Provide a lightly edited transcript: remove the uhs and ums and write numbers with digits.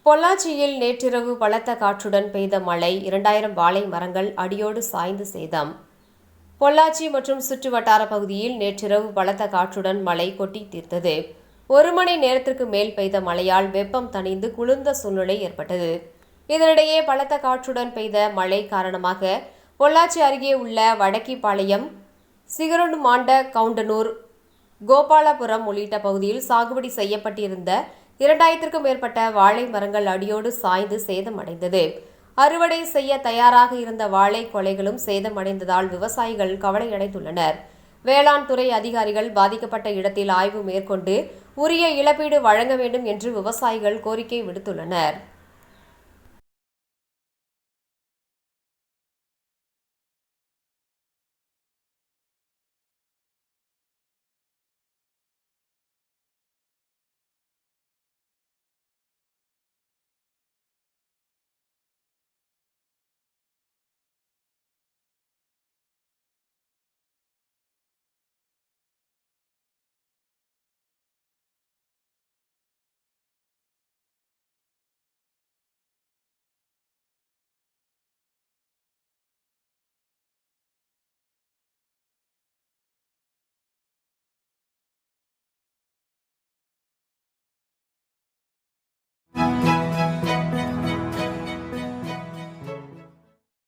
பொள்ளாச்சியில் நேற்றிரவு பலத்த காற்றுடன் பெய்த மழை 2000 வாழை மரங்கள் அடியோடு சாய்ந்து சேதம். பொள்ளாச்சி மற்றும் சுற்று வட்டார பகுதியில் நேற்றிரவு பலத்த காற்றுடன் மழை கொட்டி தீர்த்தது. 1 மணி நேரத்திற்கு மேல் பெய்த மழையால் வெப்பம் தணிந்து குளிர்ந்த சூழ்நிலை ஏற்பட்டது. இதனிடையே பலத்த காற்றுடன் பெய்த மழை காரணமாக பொள்ளாச்சி அருகே உள்ள வடக்கிபாளையம், சிகரனுமாண்ட கவுண்டனூர், கோபாலபுரம் உள்ளிட்ட பகுதியில் சாகுபடி செய்யப்பட்டிருந்த 2000க்கும் மேற்பட்ட வாழை மரங்கள் அடியோடு சாய்ந்து சேதமடைந்தது. அறுவடை செய்ய தயாராக இருந்த வாழை கொலைகளும் சேதமடைந்ததால் விவசாயிகள் கவலையடைந்துள்ளனர். வேளாண் துறை அதிகாரிகள் பாதிக்கப்பட்ட இடத்தில் ஆய்வு மேற்கொண்டு உரிய இழப்பீடு வழங்க வேண்டும் என்று விவசாயிகள் கோரிக்கை விடுத்துள்ளனர்.